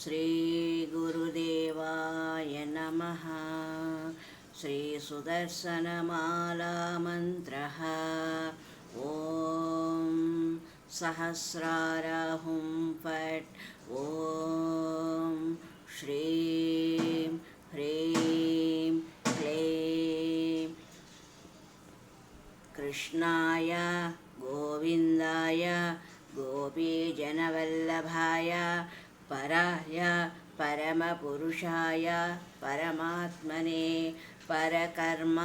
श्रीगुरुदेवाय नमः। श्रीसुदर्शनमालामन्त्रः। ॐ सहस्रारहुं फट्। ॐ श्रीं ह्रीं क्लीं कृष्णाय गोविन्दाय गोपीजनवल्लभाय पराय परमपुरुषाय परमात्मने परकर्म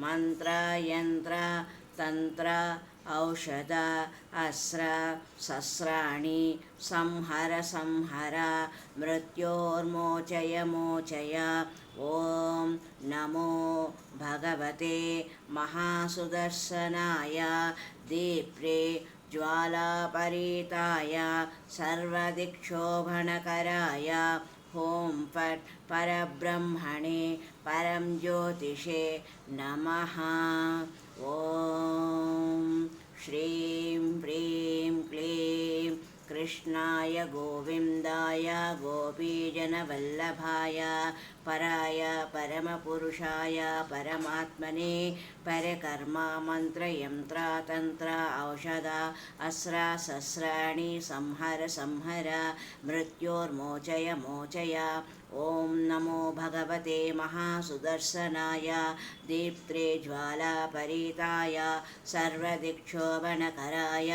मन्त्रयन्त्र तन्त्र औषध अस्र शस्त्राणि संहर संहर मृत्योर्मोचय मोचय। ॐ नमो भगवते महासुदर्शनाय दीप्रे ज्वालापरीताय सर्वदिक्षोभणकराय ॐ फट् परब्रह्मणे परं ज्योतिषे नमः। ॐ श्रीं ह्रीं क्लीं कृष्णाय गोविन्दाय गोपीजनवल्लभाय पराय परमपुरुषाय परमात्मने परकर्म मन्त्रयन्त्र तन्त्र औषध अस्र शस्त्राणि संहर संहर मृत्योर्मोचय मोचय। ॐ नमो भगवते महासुदर्शनाय दीप्त्रे ज्वालापरीताय सर्वदिक्षोभणकराय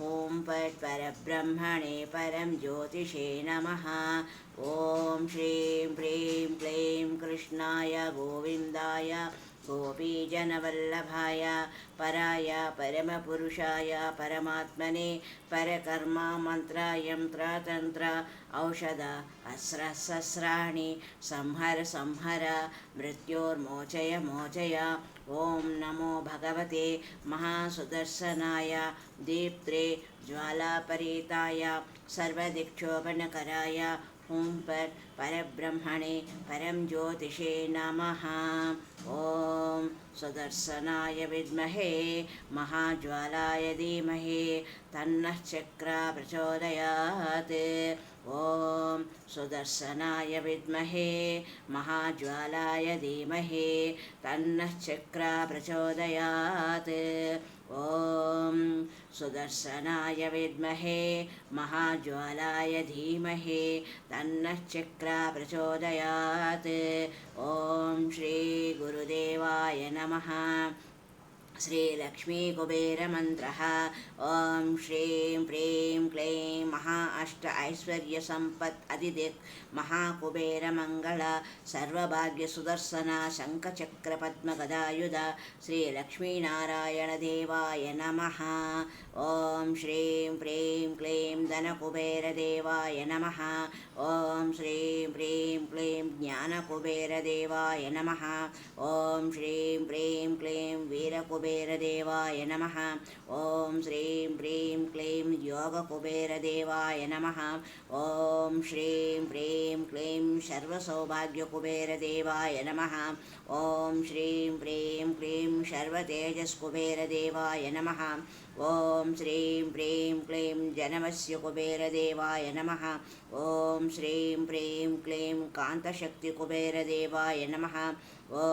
ॐ फट् परब्रह्मणे परं ज्योतिषे नमः। ॐ श्रीं ह्रीं क्लीं कृष्णाय गोविन्दाय गोपीजनवल्लभाय पराय परमपुरुषाय परमात्मने परकर्म मन्त्रयन्त्र तन्त्र औषध अस्र शस्त्राणि संहर संहर मृत्योर्मोचय मोचय। ॐ नमो भगवते महासुदर्शनाय दीप्त्रे ज्वालापरीताय सर्वदिक्षोभणकराय ॐ फट् परब्रह्मणे परं ज्योतिषे नमः। ॐ सुदर्शनाय विद्महे महाज्वालाय धीमहि तन्नः चक्रा प्रचोदयात्। ॐ सुदर्शनाय विद्महे महाज्वालाय धीमहि तन्नः चक्रा प्रचोदयात्। ॐ सुदर्शनाय विद्महे महाज्वालाय धीमहि तन्नः चक्रा प्रचोदयात्। ॐ श्रीगुरुदेवाय नमः। श्रीलक्ष्मीकुबेरमन्त्रः। ॐ श्रीं ह्रीं क्लीं महा अष्ट ऐश्वर्यसम्पत् अधिदिक् महाकुबेरमङ्गल सर्वभाग्यसुदर्शन शङ्खचक्रपद्मगदायुध श्रीलक्ष्मीनारायणदेवाय नमः। ॐ श्रीं ह्रीं क्लीं धनकुबेरदेवाय नमः। ॐ श्रीं ह्रीं क्लीं ज्ञानकुबेरदेवाय नमः। ॐ श्रीं ह्रीं क्लीं वीरकुबेरदेवाय नमः। ॐ श्रीं ह्रीं क्लीं योगकुबेरदेवाय नमः। ॐ श्रीं ह्रीं क्लीं सर्वसौभाग्यकुबेरदेवाय नमः। ॐ श्रीं ह्रीं क्लीं सर्वतेजस्कुबेरदेवाय नमः। ॐ श्रीं ह्रीं क्लीं जनवस्यकुबेरदेवाय नमः। ॐ श्रीं ह्रीं क्लीं कान्तशक्तिकुबेरदेवाय नमः। ॐ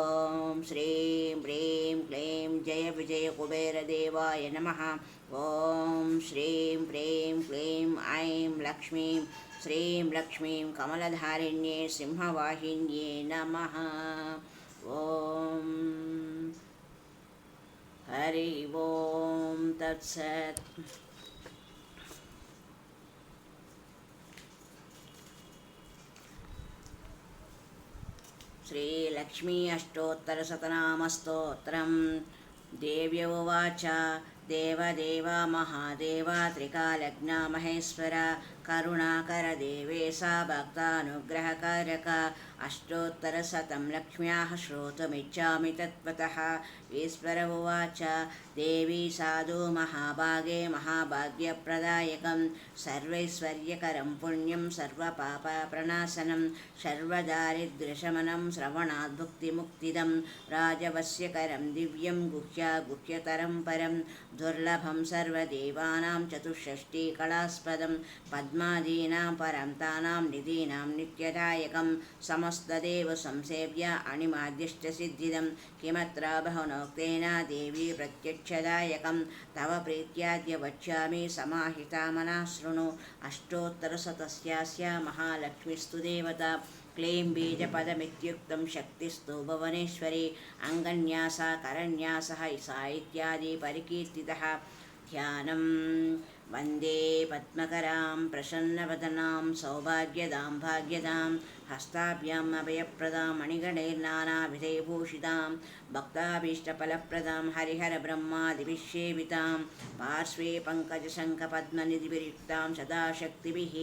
श्रीं ह्रीं क्लीं जयविजयकुबेरदेवाय नमः। ॐ श्रीं ह्रीं क्लीं ऐं लक्ष्मीं श्रीं लक्ष्मीं कमलधारिण्ये सिंहवाहिन्ये नमः। ॐ हरि ओं तत्सत्। श्रीलक्ष्मी अष्टोत्तरशतनामस्तोत्रम्। देव्य उवाच देवदेव महादेव त्रिकालज्ञ महेश्वर करुणाकर देवेश भक्तानुग्रहकारक अष्टोत्तरशतं लक्ष्म्याः श्रोतुमिच्छामि तत्त्वतः। ईश्वर उवाच देवी साधु महाभागे महाभाग्यप्रदायकं सर्वैश्वर्यकरं पुण्यं सर्वपापप्रणाशनं सर्वदारिद्र्यशमनं श्रवणात् भुक्तिमुक्तिदं राजवश्यकरं दिव्यं गुह्यतरं परं दुर्लभं सर्वदेवानां चतुष्षष्टिकलास्पदं पद्मादीनां परं तानां निधीनां नित्यदायकं समस्तदेवसंसेव्य अणिमाद्यष्टसिद्धिदं किमत्र बहुनोक्तेन देवी प्रत्यक्षदायकं तव प्रीत्याद्य वक्ष्यामि समाहिता मनः शृणु। अष्टोत्तरशतस्यास्य महालक्ष्मीस्तु देवता क्लीं बीजपदमित्युक्तं शक्तिस्तु भुवनेश्वरी अङ्गन्यासा करन्यासः सा इत्यादि परिकीर्तितः। ध्यानं वन्दे पद्मकरां प्रसन्नवदनां सौभाग्यदां भाग्यदां हस्ताभ्याम् अभयप्रदां मणिगणैर्नानाविधैर्भूषितां भक्ताभीष्टफलप्रदां हरिहरब्रह्मादिभिः पार्श्वे पङ्कजशङ्खपद्मनिधिभिर्युक्तां सदा शक्तिभिः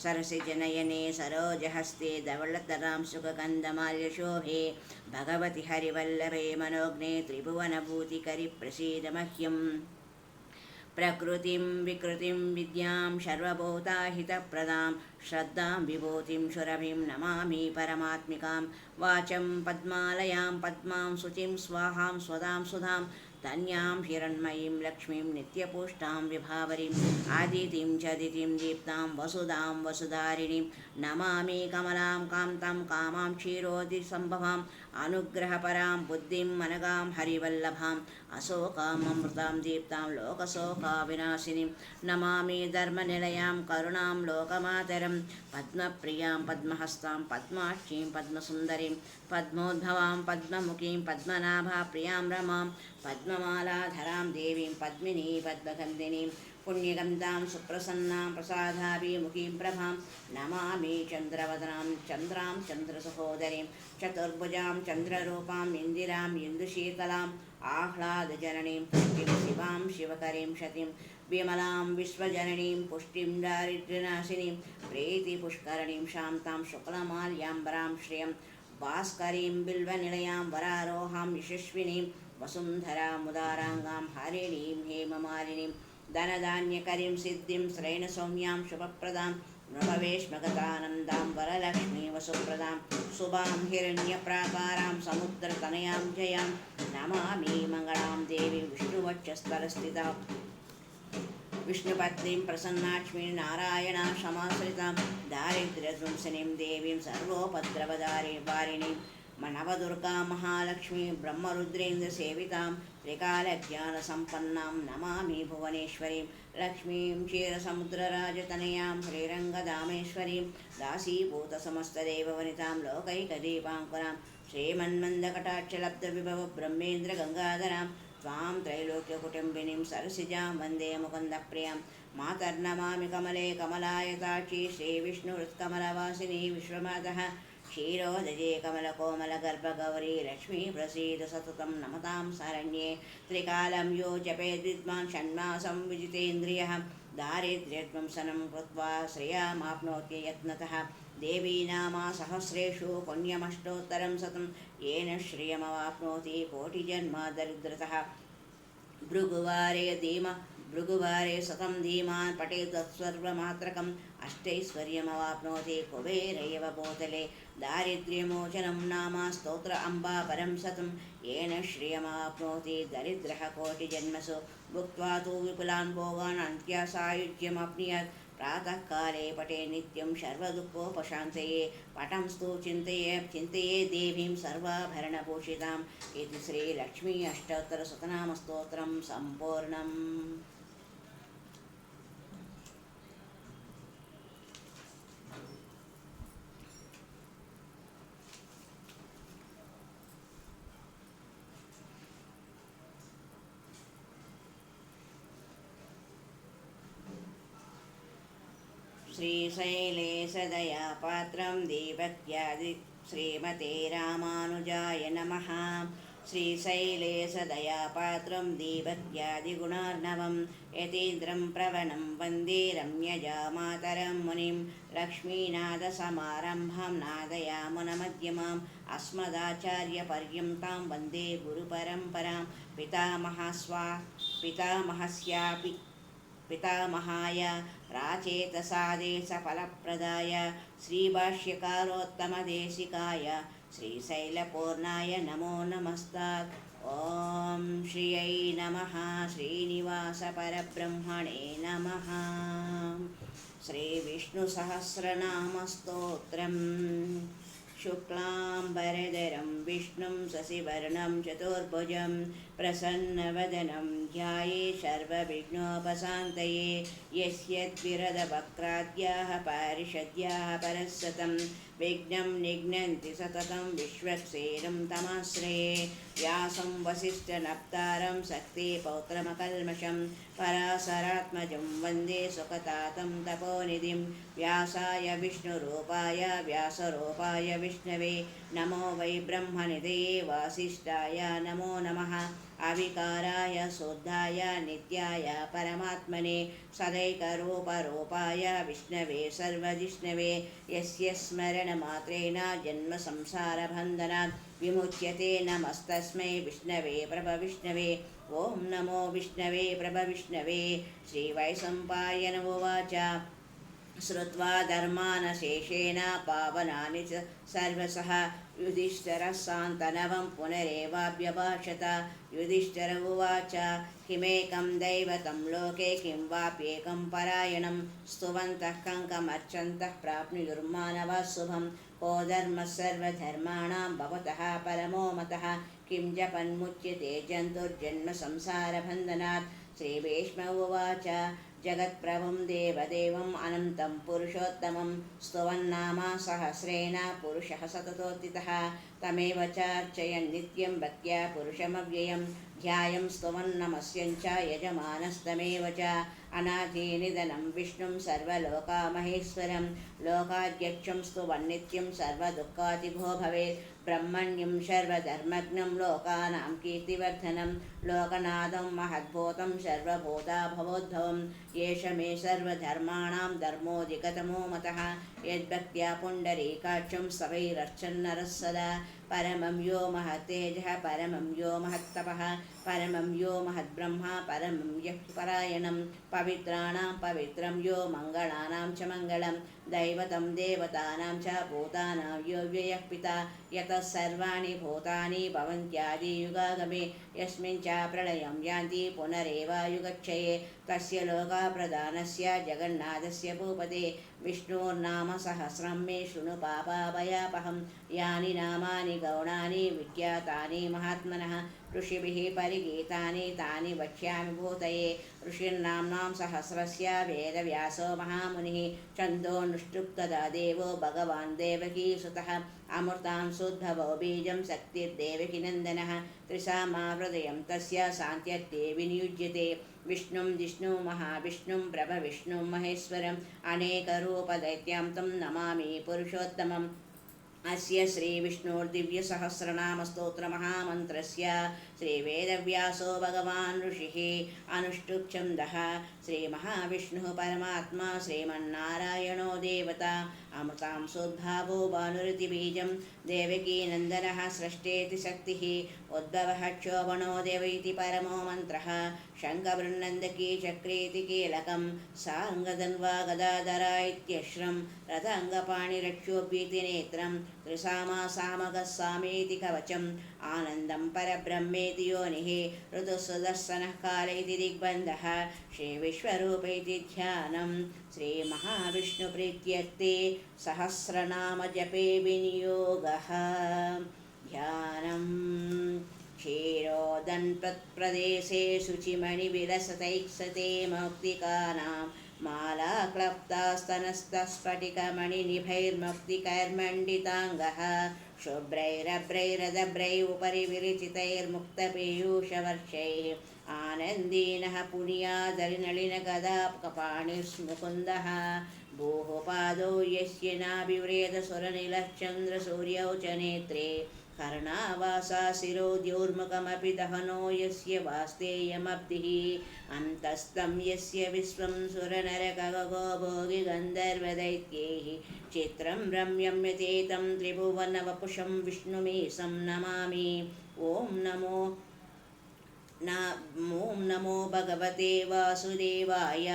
सरसिजनयने सरोजहस्ते धवलतरां सुखगन्धमाल्यशोभे भगवति हरिवल्लभे मनोज्ञे त्रिभुवनभूतिकरि प्रसीद मह्यम्। प्रकृतिं विकृतिं विद्यां सर्वभूताहितप्रदां श्रद्धां विभूतिं सुरभिं नमामि परमात्मिकां वाचं पद्मालयां पद्मां शुचिं स्वाहां स्वदां सुधां धन्यां हिरण्मयीं लक्ष्मीं नित्यपुष्टां विभावरीम् आदितिं च दितिं दीप्तां वसुधां वसुधारिणीं नमामि कमलां कान्तां कामां क्षीरोदिसम्भवाम् अनुग्रहपरां बुद्धिं मनगां हरिवल्लभाम् अशोकाम् अमृतां दीप्तां लोकशोकाविनाशिनीं नमामि धर्मनिलयां करुणां लोकमातरं पद्मप्रियां पद्महस्तां पद्माक्षीं पद्मसुन्दरीं पद्मोद्भवां पद्ममुखीं पद्मनाभा प्रियां रमां पद्ममालाधरां देवीं पद्मिनी पद्मगन्धिनीं पुण्यगन्धां सुप्रसन्नां प्रसादाभिमुखीं प्रभां नमामि चन्द्रवदनां चन्द्रां चन्द्रसहोदरीं चतुर्भुजां चन्द्ररूपां इन्दिरां इन्दुशीतलाम् आह्लादजननीं पुष्टिं शिवां शिवकरीं शतीं विमलां विश्वजननीं पुष्टिं दारिद्र्यनाशिनीं प्रीतिपुष्करणीं शान्तां शुक्लमाल्याम्बरां श्रियं भास्करीं बिल्वनिलयां वरारोहां यशस्विनीं वसुन्धरामुदाराङ्गां हरिणीं हेममालिनीं धनधान्यकरीं सिद्धिं श्रेणसौम्यां शुभप्रदां नृभवेश्मगतानन्दां वरलक्ष्मीं वसुप्रदां शुभां हिरण्यप्राकारां समुद्रतनयां जयां नमामि मङ्गलां देवीं विष्णुवक्षस्थलस्थितां विष्णुपत्नीं प्रसन्नाक्ष्मीं नारायणाशमाश्रितां दारिद्र्यध्वंसिनीं देवीं सर्वोपद्रववारिणीं नवदुर्गा महालक्ष्मी ब्रह्मरुद्रेन्द्रसेवितां त्रिकालज्ञानसम्पन्नां नमामि भुवनेश्वरीं लक्ष्मीं क्षीरसमुद्रराजतनयां श्रीरङ्गधामेश्वरीं दासीभूतसमस्तदेववनितां लोकैकदीपाङ्कुरां श्रीमन्मन्दकटाक्षलब्धविभव ब्रह्मेन्द्रगङ्गाधरां त्वां त्रैलोक्यकुटुम्बिनीं सरसिजां वन्दे मुकुन्दप्रियां मातर्नमामि कमले कमलायताक्षी श्रीविष्णुहृत्कमलवासिनी विश्वमातः क्षीरोदये कमलकोमलगर्भगौरी लक्ष्मी प्रसीद सततं नमतां शरण्ये त्रिकालं यो जपेद्विद्वान् षण्मासं विजितेन्द्रियः दारिद्र्यध्वंसनं कृत्वा श्रियमाप्नोति यत्नतः देवी नामा सहस्रेषु पुण्यमष्टोत्तरं शतं येन श्रियमवाप्नोति कोटिजन्म दरिद्रतः भृगुवारे शतं धीमान् पठेत् तत्सर्वमात्रकम् अष्टैश्वर्यमवाप्नोति कुबेरैव भूतले दारिद्र्यमोचनं नाम स्तोत्र अम्बा परं शतं येन श्रियमवाप्नोति दरिद्रः कोटिजन्मसु भुक्त्वा तु विपुलान् भोगान् अन्त्यसायुज्यमप्नुयात् प्रातःकाले पठे नित्यं सर्वदुःखोपशान्तये पठंस्तु चिन्तये देवीं सर्वाभरणभूषिताम् इति श्रीलक्ष्मी अष्टोत्तरशतनामस्तोत्रं सम्पूर्णम्। श्रीशैलेशदयापात्रं देवक्यादि श्रीमते रामानुजाय नमः। श्रीशैले सदयापात्रं दीभक्त्यादिगुणार्णवं यतीन्द्रं प्रवणं वन्दे रम्यजामातरं मुनिं लक्ष्मीनाथसमारम्भां नादयामुनमध्यमाम् अस्मदाचार्यपर्यन्तां वन्दे गुरुपरम्परां पितामहस्यापि पितामहाय प्राचेतसादेशफलप्रदाय श्रीभाष्यकारोत्तमदेशिकाय श्रीशैलपूर्णाय नमो नमस्तात्। ॐ श्रियै नमः। श्रीनिवासपरब्रह्मणे नमः। श्रीविष्णुसहस्रनामस्तोत्रम्। शुक्लाम्बरधरं विष्णुं शशिवर्णं चतुर्भुजं प्रसन्नवदनं ध्यायेत् सर्वविघ्नोपशान्तये। यस्यद्विरदवक्त्राद्याः पारिषद्याः परस्सतं विघ्नं निघ्नन्ति सततं विश्वक्सेनं तमाश्रये। व्यासं वसिष्ठनप्तारं शक्तिपौत्रमकल्मषं पराशरात्मजं वन्दे सुखतातं तपोनिधिं। व्यासाय विष्णुरूपाय व्यासरूपाय विष्णवे नमो वै ब्रह्मनिधये वासिष्ठाय नमो नमः। अविकाराय शुद्धाय नित्याय परमात्मने सदैकरूपरूपाय विष्णवे सर्वजिष्णवे यस्य स्मरणमात्रेण जन्मसंसारबन्धनात् विमुच्यते। नमस्तस्मै विष्णवे प्रभविष्णवे। ॐ नमो विष्णवे प्रभविष्णवे। श्रीवैशम्पायन उवाच श्रुत्वा धर्मानशेषेण पावनानि च सर्वशः युधिष्ठिरः सान्तनवं पुनरेवाभ्यभाषत। युधिष्ठिर उवाच किमेकं दैवतं लोके किं वाप्येकं परायणं स्तुवन्तः कङ्कमर्चन्तः प्राप्नुयुर्मानवः शुभं। को धर्मः सर्वधर्माणां भवतः परमो मतः किं जपन्मुच्यते जन्तुर्जन्मसंसारबन्धनात्। श्रीभीष्म उवाच जगत्प्रभुं देवदेवम् अनन्तं पुरुषोत्तमं स्तुवन्नाम सहस्रेण पुरुषः सततोत्थितः। तमेव चार्चयन् नित्यं भक्त्या पुरुषमव्ययं ध्यायं स्तुवन् नमस्यं च यजमानस्तमेव च। अनादिनिधनं विष्णुं सर्वलोकामहेश्वरं लोकाध्यक्षं स्तुवन् नित्यं सर्वदुःखातिभो भवेत्। ब्रह्मण्यं सर्वधर्मज्ञं लोकानां कीर्तिवर्धनं लोकनाथं महद्भूतं सर्वभूताभवोद्भवम्। एष मे सर्वधर्माणां धर्मोऽधिकतमो मतः यद्भक्त्या पुण्डरीकाक्षं स्तवैरर्चन्नरः सदा। परमं यो महत्तेजः परमं यो महत्तपः परमं यो महद्ब्रह्मा परमं यः परायणं। पवित्राणां पवित्रं यो मङ्गलानां च मङ्गलं दैवतं देवतानां च भूतानां यो व्ययः पिता। यतः सर्वाणि भूतानि भवन्त्यादियुगागमे यस्मिन् च प्रलयं यान्ति पुनरेवायुगक्षये। तस्य लोकप्रधानस्य जगन्नाथस्य भूपते विष्णोर्नाम सहस्रं मे शृणु पापाभयापहं। यानि नामानि गौणानि विख्यातानि महात्मनः ऋषिभिः परिगीतानि तानि वक्ष्यामि भूतये। ऋषिर्नाम्नां सहस्रस्य वेदव्यासो महामुनिः छन्दोनुष्टुप्तदा देवो भगवान् देवकीसुतः। अमृतां शुद्धवो बीजं शक्तिर्देवकीनन्दनः त्रिसामाहृदयं तस्य शान्त्यर्थे विनियुज्यते। विष्णुं जिष्णुं महाविष्णुं प्रभविष्णुं महेश्वरम् अनेकरूपदैत्यं तं नमामि पुरुषोत्तमम्। अस्य श्रीविष्णुर्दिव्यसहस्रनामस्तोत्रमहामन्त्रस्य श्रीवेदव्यासो भगवान् ऋषिः अनुष्टुप् छन्दः। श्रीमहाविष्णुः परमात्मा श्रीमन्नारायणो देवता अमृतां सोद्भावो भानुरितिबीजं देवकीनन्दनः स्रष्टेति शक्तिः उद्भवः क्षोभणो देव इति परमो मन्त्रः। शङ्खवृन्नन्दकी चक्रेति कीलकं साङ्गधन्वा गदाधरा इत्यश्रं रथाङ्गपाणिरक्षोभ्येति नेत्रं त्रिसामा सामगः सामेति कवचम् आनन्दं परब्रह्मेति योनिः ऋतुसुदर्शनः काल इति दिग्बन्धः श्रीविश्वरूपेति ध्यानं। श्रीमहाविष्णुप्रीत्यर्थे सहस्रनामजपे विनियोगः। ध्यानम् क्षीरोदन्प्रदेशे शुचिमणिविलसतैक्षते मौक्तिकानां मालाक्लप्तास्तनस्तस्फटिकमणिनिभैर्मुक्तिकैर्मण्डिताङ्गः शुभ्रैरभ्रैरदभ्रैः उपरि विरचितैर्मुक्तपीयूषवर्षैः आनन्दीनः पुण्यादरिनलिनगदापाणिर्मुकुन्दः। भूः पादौ यस्य नाभिव्रेतसुरनिलश्चन्द्रसूर्यौ च नेत्रे कर्णावासा शिरोद्योर्मुखमपि दहनो यस्य वास्तेयमब्धिः अन्तस्तं यस्य विश्वं सुरनरकगो भोगिगन्धर्वदैत्यैः चित्रं रम्यं यतेतं त्रिभुवनवपुषं विष्णुमीशं नमामि। ॐ नमो भगवते वासुदेवाय।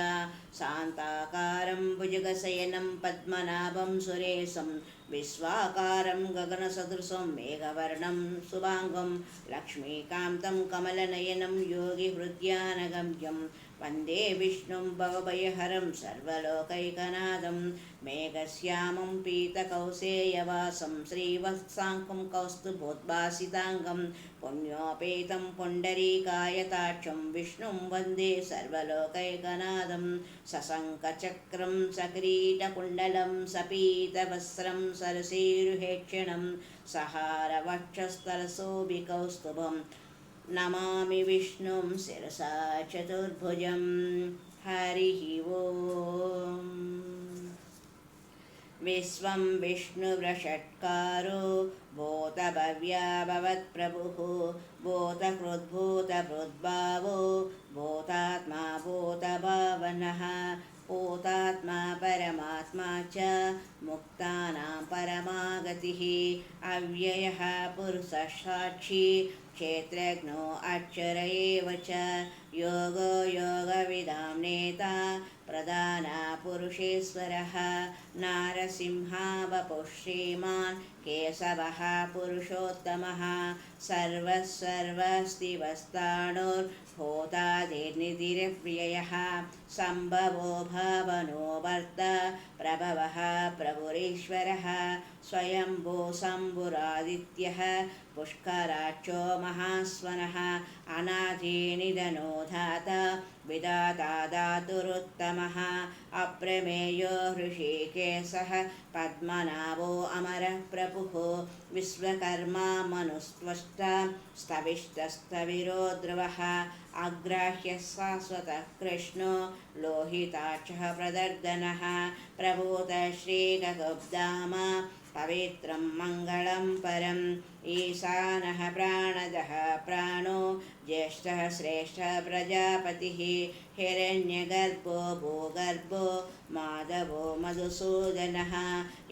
शान्ताकारं भुजगशयनं पद्मनाभं सुरेशं विश्वाकारं गगनसदृशं मेघवर्णं शुभाङ्गं लक्ष्मीकान्तं कमलनयनं योगिहृद्यानगम्यं वन्दे विष्णुं भवभयहरं सर्वलोकैकनाथं मेघश्यामं पीतकौसेयवासं श्रीवत्साङ्कं कौस्तुभोद्भासिताङ्गं पुण्योपेतं पुण्डरीकायताक्षं विष्णुं वन्दे सर्वलोकैकनाथं सशङ्खचक्रं सकिरीटकुण्डलं सपीतवस्त्रं सरसीरुहेक्षणं सहारवक्षस्थलशोभिकौस्तुभं नमामि विष्णुं शिरसा चतुर्भुजं। हरिः ओम्। विश्वं विष्णुवृषट्कारो भूतभव्या भवत्प्रभुः भूतकृद्भूतभृद्भावो भूतात्मा भूतभावनः भूतात्मा परमात्मा च मुक्तानां परमागतिः अव्ययः पुरुषः साक्षी क्षेत्रज्ञो अक्षर एव च योगो योगविदां नेता प्रधानपुरुषेश्वरः नारसिंहा वपुः श्रीमान् केशवः पुरुषोत्तमः सर्वस्तिवस्ताणुर्भूतादिर्निधिरव्ययः सम्भवो भावनो भर्ता प्रभवः प्रभुरीश्वरः स्वयंभू शम्भुरादित्यः पुष्कराक्षो महास्वनः अनादिनिधनो धाता विधाता धातुरुत्तमः अप्रमेयो हृषीकेशः पद्मनाभो अमरः प्रभुः विश्वकर्मा मनुस्त्वष्टा स्तविष्टस्तविरो ध्रुवः अग्राह्यः शाश्वतः कृष्णो लोहिताक्षः प्रदर्दनः प्रभूतः श्रीगगुब्धाम पवित्रं मङ्गलं परम् ईशानः प्राणदः प्राणो ज्येष्ठः श्रेष्ठः प्रजापतिः हिरण्यगर्भो भूगर्भो माधवो मधुसूदनः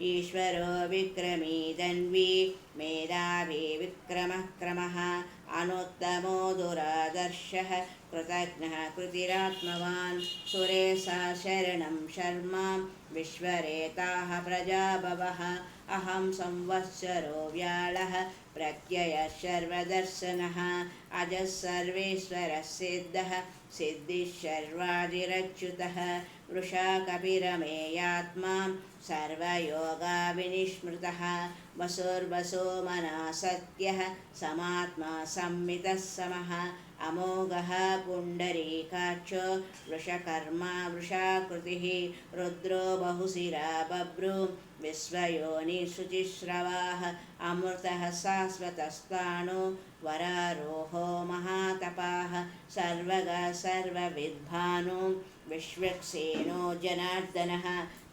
ईश्वरो विक्रमी धन्वी मेधावी विक्रमः क्रमः अनुत्तमो दुरादर्शः कृतज्ञः कृतिरात्मवान् सुरेशा शरणं शर्मा विश्वरेताः प्रजाभवः अहं संवत्सरो व्याळः प्रत्ययः सर्वदर्शनः अजः सर्वेश्वरः सिद्धः सिद्धिः सर्वादिरच्युतः वृषा कपिरमेयात्मा सर्वयोगाविनिस्मृतः वसुर्वसो मनः सत्यः समात्मा संमितः समः अमोघः पुण्डरीकाक्षो वृषकर्मा वृषाकृतिः रुद्रो बहुशिरा बभ्रू विश्वयोनिशुचिश्रवाः अमृतः शाश्वतस्ताणो वरारोहो महातपाः सर्वगः सर्वविद्भानो विश्वक्सेनो जनार्दनः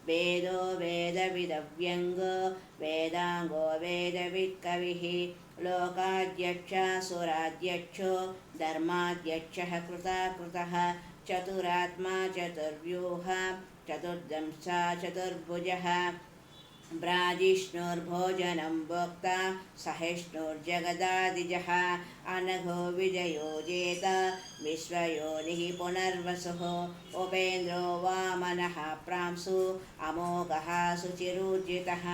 वेदो वेदविदव्यङ्गो वेदाङ्गो वेदवित्कविः लोकाध्यक्षासुराध्यक्षो धर्माध्यक्षः कृताकृतः चतुरात्मा चतुर्व्यूहा चतुर्दंशा चतुर्भुजः ब्राजिष्णुर्भोजनं भोक्ता सहिष्णुर्जगदादिजः अनघो विजयो जेत विश्वयोनिः पुनर्वसुः उपेन्द्रो वामनः प्रांशु अमोघः शुचिरूर्जितः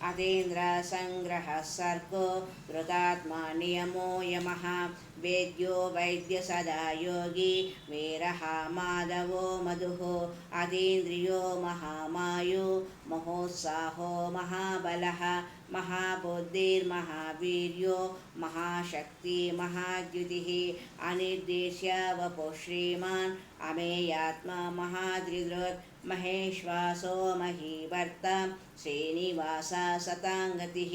अतीन्द्रसङ्ग्रहः सर्गो धृतात्मा नियमो यमः वेद्यो वैद्य सदा योगी वीरः माधवो मधुः अतीन्द्रियो महामायु महोत्साहो महाबलः महाबुद्धिर्महावीर्यो महाशक्ति महाद्युतिः अनिर्देश्य वपुः श्रीमान् अमेयात्मा महादृदृत् महेश्वासो महीभर्ता श्रीनिवासा सताङ्गतिः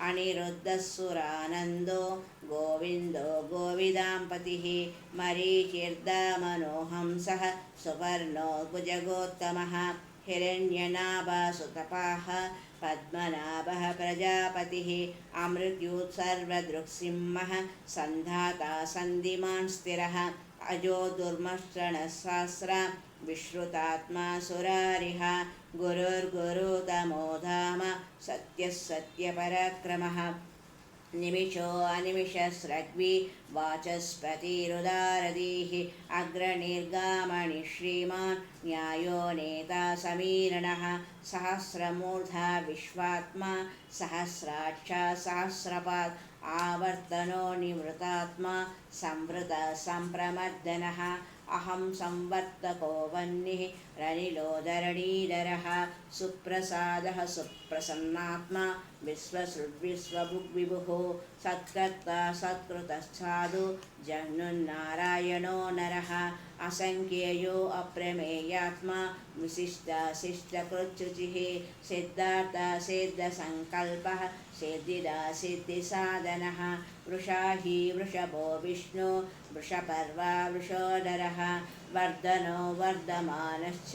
अनिरुद्धसुरानन्दो गोविन्दो गोविदाम्पतिः मरीचिर्दमनोहंसः सुपर्णो भुजगोत्तमः हिरण्यनाभासुतपाः पद्मनाभः प्रजापतिः अमृत्युत् सर्वदृक्सिंहः सन्धाता सन्धिमान् स्थिरः अजो दुर्मर्षणः सहस्रा विश्रुतात्मा सुरारिः गुरुर्गुरुतमो धाम सत्यः सत्यपराक्रमः निमिषो अनिमिषस्रग्वी वाचस्पतिरुदारधीः अग्रनिर्गामणि श्रीमान् न्यायो नेता समीरणः सहस्रमूर्धा विश्वात्मा सहस्राक्षा सहस्रपात् आवर्तनो निवृतात्मा संवृतः सम्प्रमर्दनः अहं संवर्तको वह्निः रनिलोधरणीधरः सुप्रसादः सुप्रसन्नात्मा विश्वसृड्विश्वभुग्विभुः सत्कर्ता सत्कृतस्साधु जह्नुन्नारायणो नरः असङ्ख्येयो अप्रमेयात्मा विशिष्टशिष्टकृच्छुचिः सिद्धार्था सिद्धसङ्कल्पः सिद्धिदा सिद्धिसाधनः वृषा हि वृषभो विष्णु वृषपर्वा वृषोदरः वर्धनो वर्धमानश्च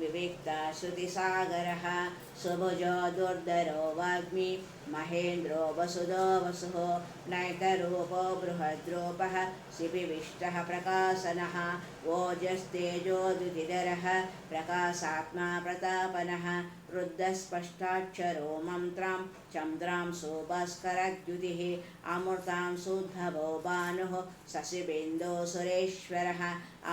विविक्ता श्रुतिसागरः सुभुजो दुर्धरो वाग्मी महेन्द्रो वसुदो वसुः नैतरूपो बृहद्रूपः शिपिविष्टः प्रकाशनः ओजस्तेजोद्युतिधरः प्रकाशात्मा प्रतापनः रुद्धस्पष्टाक्षरो मन्त्रां चन्द्रां सुभास्करद्युतिः अमृतां सुद्धवो भानुः शशिबिन्दो सुरेश्वरः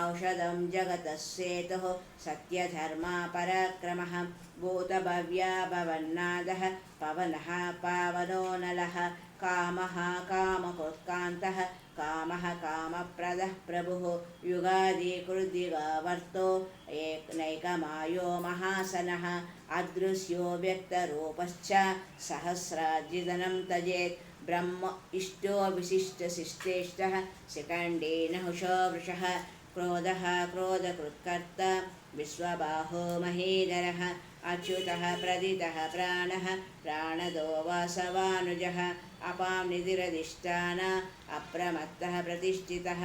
औषधं जगतः सेतुः सत्यधर्मा पराक्रमः भूतभव्या भवन्नादः पवनः पावनो नलः कामः कामकृत्कान्तः कामः कामप्रदः प्रभुः युगादिकृद्दिगावर्तो नैकमायो महासनः अदृश्यो व्यक्तरूपश्च सहस्रार्जितनं तजेत् ब्रह्म इष्टो विशिष्टशिष्टेष्टः शिखण्डी नहुषो वृषः क्रोधः क्रोधकृत्कर्ता विश्वबाहो महीधरः अच्युतः प्रदितः प्राणः प्राणदो वासवानुजः अपां निधिरधिष्ठान अप्रमत्तः प्रतिष्ठितः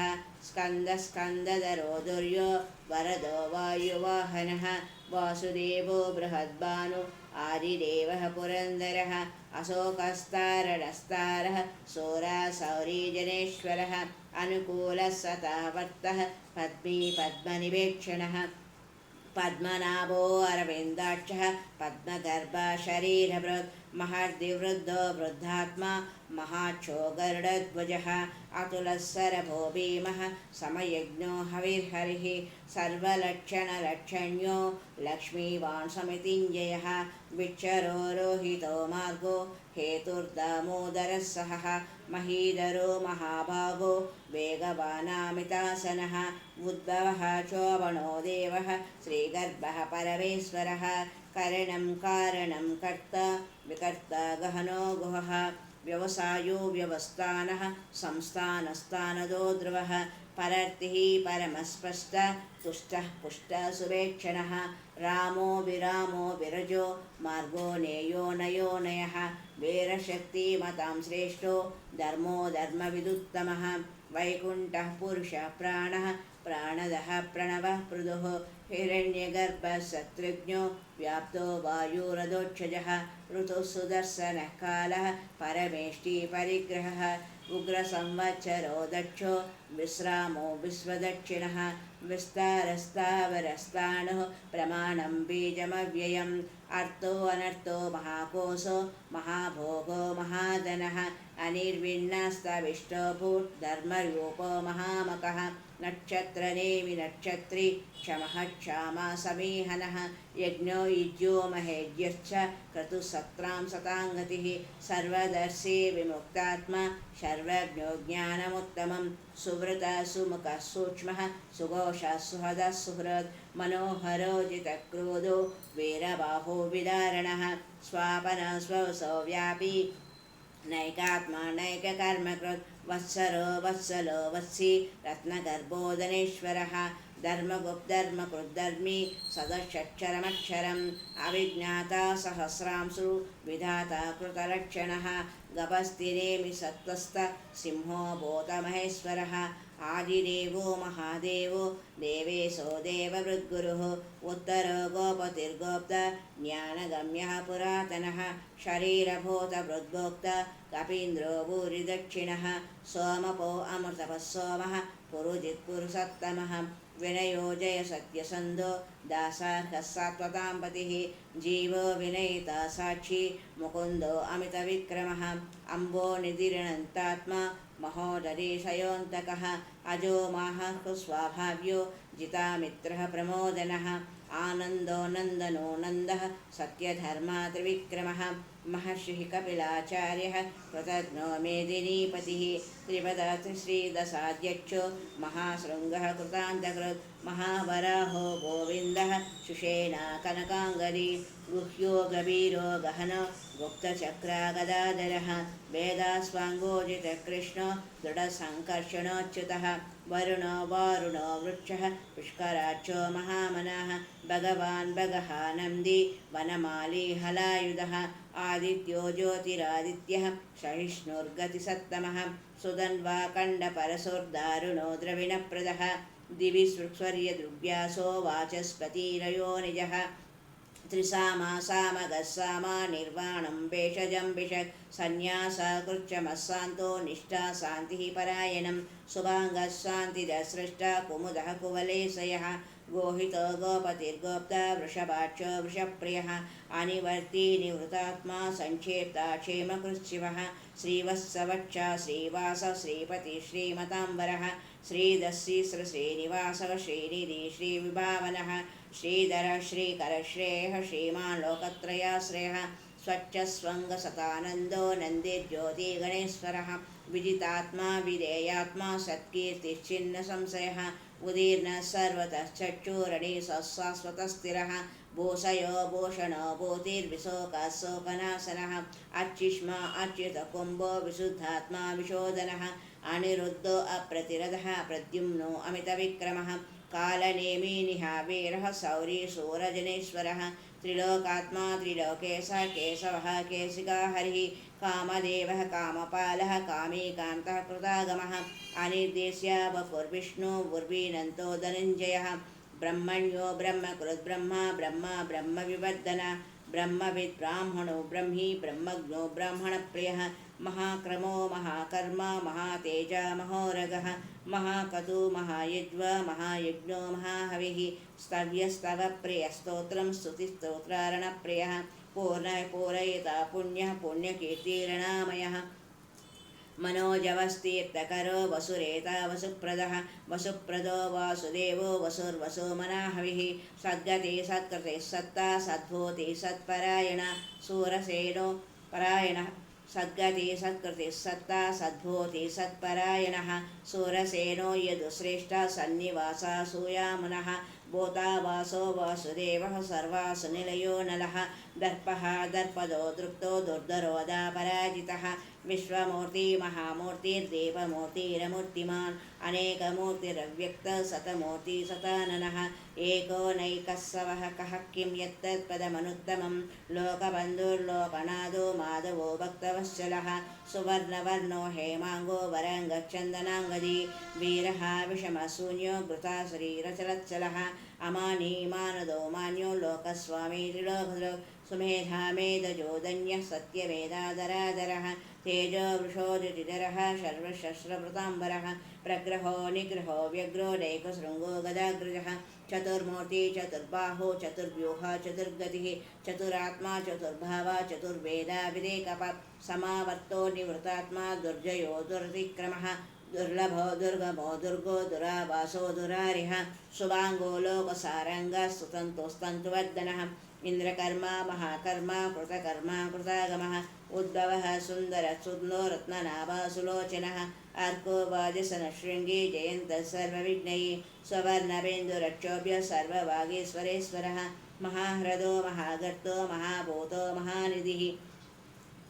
स्कन्दस्कन्दधरो दुर्यो वरदो वायुवाहनः वासुदेवो बृहद्भानु आदिदेवः पुरन्दरः अशोकस्तारणस्तारः शौरासौरीजनेश्वरः अनुकूलः सतावर्तः पद्मी पद्मनिवेक्षणः पद्मनाभो अरविन्दाक्षः पद्मगर्भः शरीरभृत् महर्दिवृद्धो वृद्धात्मा महाक्षो गरुडध्वजः अतुलः सरभो भीमः समयज्ञो हविर्हरिः सर्वलक्षणलक्षण्यो लक्ष्मीवान् समितिञ्जयः विक्षरो रोहितो मार्गो हेतुर्दामोदरः सहः महीधरो महाभागो वेगवानामितासनः उद्भवः चोबणो देवः श्रीगर्भः परमेश्वरः करणं कारणं कर्ता विकर्ता गहनो गुहः व्यवसायो व्यवस्थानः संस्थानस्थानदो ध्रुवः परर्तिः परमस्पष्ट तुष्टः पुष्टः सुवेक्षणः रामो विरामो विरजो मार्गो नेयो नयो नयः वीरशक्तिमतां श्रेष्ठो धर्मो धर्मविदुत्तमः वैकुण्ठः पुरुषः प्राणः प्राणदः प्रणवः पृथुः हिरण्यगर्भः शत्रुघ्नो व्याप्तो वायुरधोक्षजः ऋतुः सुदर्शनः कालः परमेष्टि परिग्रहः उग्रसंवत्सरो दक्षो विश्रामो विश्वदक्षिणः विस्तारस्तावरस्ताणुः प्रमाणं बीजमव्ययम् अर्थो अनर्थो महाकोशो महाभोगो महाधनः अनिर्विण्णस्तविष्टो भूर्धर्मरूपो महामकः नक्षत्रनेमि नक्षत्री क्षमः क्षामा समीहनः यज्ञो युज्यो महेज्यश्च क्रतुसत्रां शताङ्गतिः सर्वदर्शी विमुक्तात्मा सर्वज्ञो ज्ञानमुत्तमं सुवृतः सुमुखः सूक्ष्मः सुघोषः सुहदः सुहृत् मनोहरो जितक्रोधो वीरबाहो विदारणः स्वापनः स्वसो व्यापी नैकात्मा नैककर्मकृत् वत्सरो वत्सलो वत्सी रत्नगर्भोदनेश्वरः धर्मगुप्धर्मकृद्धर्मी सदक्षरमक्षरम् अविज्ञाता सहस्रांशु विधाता कृतलक्षणः गभस्तिनेमि सत्त्वस्त सिंहो भूतमहेश्वरः आदिदेवो महादेवो देवेशो देववृद्गुरुः उत्तरो गोपतिर्गोप्ता ज्ञानगम्यः पुरातनः शरीरभूतवृद्गोप्ता कपीन्द्रो भूरिदक्षिणः सोमपो अमृतपः सोमः पुरुजित्पुरुषोत्तमः विनयो जय सत्यसन्धो दासार्हः सात्वतां पतिः जीवो विनयिता साक्षी मुकुन्दो अमितविक्रमः अम्बो निधिरनन्तात्मा महोदरीशयोऽन्तकः अजो माहः स्वाभाव्यो जितामित्रः प्रमोदनः आनन्दो नन्दनो नन्दः सत्यधर्मा त्रिविक्रमः महर्षिः कपिलाचार्यः कृतघ्नो मेदिनीपतिः त्रिपदश्रीदशाध्यक्षो महाशृङ्गः कृतान्तकृत् महावराहो गोविन्दः सुषेणा कनकाङ्गदी गुह्यो गभीरो गहनो गुप्तचक्रागदाधरः वेदास्वाङ्गोजितकृष्णो दृढसङ्कर्षणोच्युतः वरुणो वारुणो वृक्षः पुष्कराक्षो महामनः भगवान् भगः नन्दी वनमाली हलायुधः आदित्यो ज्योतिरादित्यः सहिष्णुर्गतिसत्तमः सुधन्वा कण्डपरशोर्दारुणो द्रविणप्रदः दिवि स्वर्यदृग्व्यासो वाचस्पतिरयो निजः त्रिसामा सामगः सामा निर्वाणं भेषजं भिषक् सन्न्यासकृच्छमः शान्तो निष्ठा शान्तिः परायणं शुभाङ्गः शान्तिदः सृष्टा कुमुदः कुवलेशयः गोहितो गोपतिर्गोप्ता वृषभाक्षो वृषप्रियः अनिवर्ती निवृतात्मा संक्षेप्ता क्षेमकृच्छिवः श्रीवत्सवक्षा श्रीवास श्रीपति श्रीमताम्बरः श्रीदस्सीश्रीनिवासः श्रीनिधि श्रीविभावनः श्रीधर श्रीकर श्रेयः श्रीमान् लोकत्रयाश्रयः स्वच्छस्वङ्गसतानन्दो नन्दिर्ज्योतिगणेश्वरः विजितात्मा विधेयात्मा सत्कीर्तिश्चिन्न संशयः उदीर्णः सर्वतः चक्षुरणि शाश्वतस्थिरः भूषयो भूषणो भूतिर्विशोकः शोकनाशनः अर्चिष्मा अर्चितकुम्भो विशुद्धात्मा विशोधनः अनिरुद्धो अप्रतिरथः प्रद्युम्नो अमितविक्रमः कालनेमी निहावीरः शौरी शूरजनेश्वरः त्रिलोकात्मा त्रिलोकेशः केशवः केशिका हरिः कामदेवः कामपालः कामीकान्तः कृतागमः अनिर्देश्य वपुर्विष्णु उर्वीनन्तो धनञ्जयः ब्रह्मण्यो ब्रह्मकृद्ब्रह्मा ब्रह्मा ब्रह्मविवर्धन ब्रह्मविद् ब्राह्मणो ब्रह्मी ब्रह्मज्ञो ब्राह्मणप्रियः महाक्रमो महाकर्मा महातेज महोरगः महाकतु महायज्व महायज्ञो महाहविः स्तव्यस्तवप्रियस्तोत्रं स्तुतिस्तोत्रारणप्रियः पूरयिता पुण्यः पुण्यकीर्तिरणामयः मनोजवस्तीर्थकरो वसुरेता वसुप्रदः वसुप्रदो वासुदेवो वसुर्वसु मनाहविः सद्गति सत्कृते सत्ता सद्भूति सत्परायण सूरसेनो परायणः सद्गति सत्कृति सत्ता सद्भूति सत्परायणः सूरसेनो यदुश्रेष्ठः सन्निवासा सूयामुनः भूतावासो वासुदेवः सर्वासु निलयो नलः दर्पः दर्पदो दृप्तो दुर्धरोधा पराजितः विश्वमूर्ति महामूर्तिर्देवमूर्तिरमूर्तिमान् अनेकमूर्तिरव्यक्तः शतमूर्ति शताननः एको नैकस्सवः कः किं यत्तत्पदमनुत्तमं लोकबन्धुर्लोकनाथो माधवो भक्तवत्सलः सुवर्णवर्णो हेमाङ्गो वरङ्गचन्दनाङ्गदी वीरः विषमशून्यो घृता शरीरचलच्चलः अमानी मानदो मान्यो लोकस्वामी त्रिलोकधृ सुमेधा मेधजोदन्यः सत्यवेदाधराधरः तेजो वृषोदितिधरः सर्वशस्त्रवृताम्बरः प्रग्रहो निग्रहो व्यग्रो लेखशृङ्गो गदाग्रजः चतुर्मूर्ति चतुर्बाहो चतुर्व्यूह चतुर्गतिः चतुरात्मा चतुर्भावा चतुर्वेदा विदेकपात् समावर्तो निवृतात्मा दुर्जयो दुरतिक्रमः दुर्लभो दुर्गमो दुर्गो दुरावासो दुरारिः शुभाङ्गो लोकसारङ्गः सुतन्तुस्तन्तुवर्धनः इन्द्रकर्मा महाकर्मा कृतकर्मा कृतागमः उद्भवः सुन्दरः सुन्दो रत्ननाभः सुलोचनः अर्को वाजसनशृङ्गी जयन्तः सर्वविघ्नैः स्ववर्णबिन्दुरक्षोभ्य सर्ववागीश्वरेश्वरः महाह्रदो महागर्तो महाभूतो महानिधिः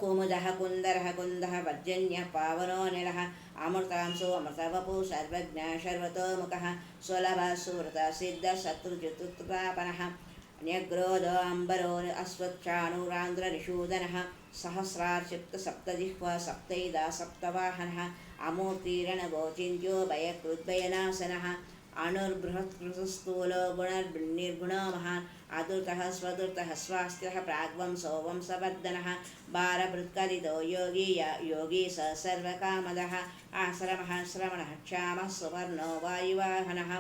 कुमुदः कुन्दरः कुन्दः पर्जन्यः पावनो निलः अमृतांशो अमृतवपु सर्वज्ञः सर्वतोमुखः सुलभः सुहृतः सिद्धः शत्रुचतुष्पापनः न्यग्रोधो अम्बरो अश्वत्थाणुरान्ध्रनिषूदनः सहस्रार्चित्तसप्तजिह्वा सप्तैदा सप्तवाहनः अमूर्तिरणगोचिन्त्यो भयकृद्भयनाशनः अणुर्बृहत्कृतस्थूलो गुणर्निर्गुणो महान् अदृतः स्वदृतः स्वास्थ्यः प्राग्वंसो वंशवर्धनः भारभृत्कलितो योगी स सर्वकामदः आश्रमः श्रवणः क्षामः सुवर्णो वायुवाहनः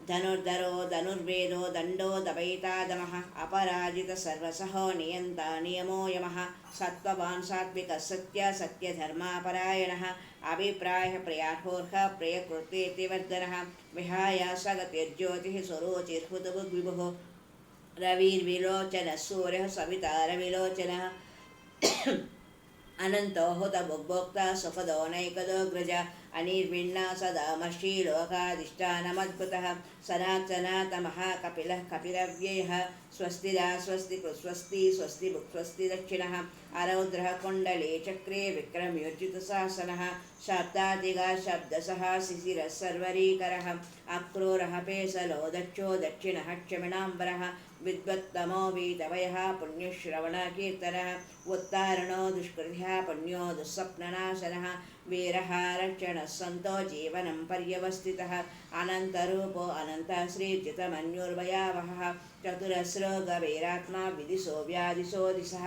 धनुर्धरो धनुर्वेदो दण्डो दभयितादमः अपराजितः सर्वसहो नियन्ता नियमो यमः सत्त्ववान् सात्विकः सत्यधर्मापरायणः अभिप्रायः प्रियार्होर्हः प्रियकृत्येतिवर्धनः विहायासगतिर्ज्योतिः स्वरोचिर्हुतबुद्विभुः रविर्विलोचनः सूर्यः सविता रविलोचनः अनन्तो हुतभुग्भोक्ता सुखदो नैकदोऽग्रज अनिर्विण्णा सदामर्षि लोकाधिष्ठानमद्भुतः सनातनतमः कपिलः कपिलव्ययः स्वस्तिदा स्वस्ति स्वस्ति स्वस्ति स्वस्ति दक्षिणः अरौद्रः कुण्डले चक्रे विक्रम्योच्युतशासनः शब्दादिगा शब्दसः शिशिरः सर्वरीकरः अक्रूरः पेसलो दक्षो दक्षिणः क्षमिणाम्बरः विद्वत्तमो वीतवयः पुण्यश्रवणकीर्तनः उत्तारणो दुष्कृतिः पुण्यो दुःस्वप्ननाशनः वीरः रक्षणः सन्तो जीवनं पर्यवस्थितः अनन्तरूपो अनन्तः श्रीर्जितमन्युर्भयावहः चतुरस्रो गभीरात्मा विदिशो व्यादिशो दिशः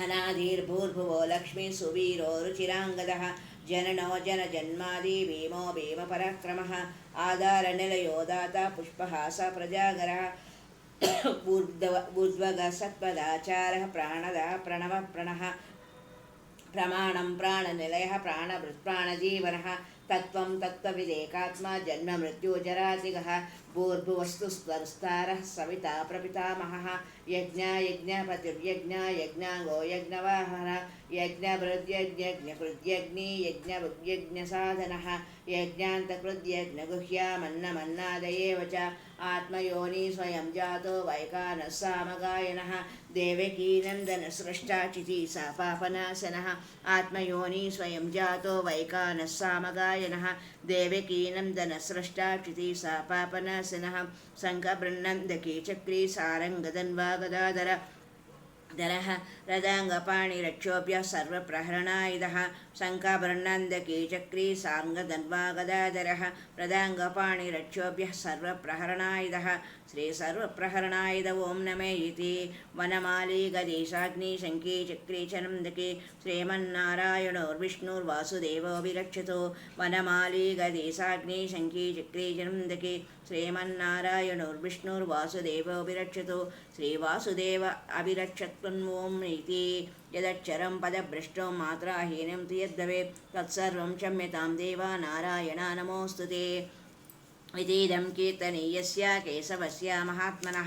अनादिर्भूर्भुवो लक्ष्मी सुवीरो रुचिराङ्गदः जननो जनजन्मादि भीमो भीमपराक्रमः आधारनिलयो दाता पुष्पः स प्रजागरः ऊर्ध्वगः सत्त्वदाचारः प्राणदः प्रणवः प्रणः प्रमाणं प्राणनिलयः प्राणभृत्प्राणजीवनः तत्त्वं तत्त्वविदेकात्मा जन्ममृत्युजरातिगः भूर्भुवस्तुस्तारः सविता प्रपितामहः यज्ञपतिर्यज्ञ यज्ञाङ्गो यज्ञवाहनः यज्ञभृद्यज्ञकृद्यग्नि यज्ञभुग्यज्ञसाधनः यज्ञान्तकृद्यज्ञगुह्यामन्नमन्नादयेव च आत्मयोनि स्वयं जातो वैकानः सामगायनः देवकीनन्दनसृष्टा चिति सा पापनाशनः आत्मयोनि स्वयं जातो वैकानः सामगायनः देवकीनन्दनसृष्टा चिति सा पापनाशनः शङ्खबृन्नन्दकी चक्री सारङ्गधन्वागदाधर धरः रदाङ्गपाणिरक्षोभ्यः सर्वप्रहरणायुधः शङ्खबृन्नन्दकी चक्री साङ्गधन्वागदाधरः रदाङ्गपाणिरक्षोभ्यः सर्वप्रहरणायुधः श्री सर्वप्रहरणायुध ओं नमे इति वनमाली गदीशाग्नि शङ्की चक्री च नन्दकी श्रीमन्नारायणोर्विष्णुर्वासुदेवो विरक्षतो वनमाली गदीशाग्नि शङ्की चक्री च नन्दकी श्रीमन्नारायणोर्विष्णुर्वासुदेवो विरक्षतो श्रीवासुदेव अविरक्षत्वन्वों इति यदक्षरं पदभ्रष्टो मात्राहीनं तु यद्भवेत् तत्सर्वं क्षम्यतां देवा नारायण नमोऽस्तु ते इतीदं कीर्तनीयस्य केशवस्य महात्मनः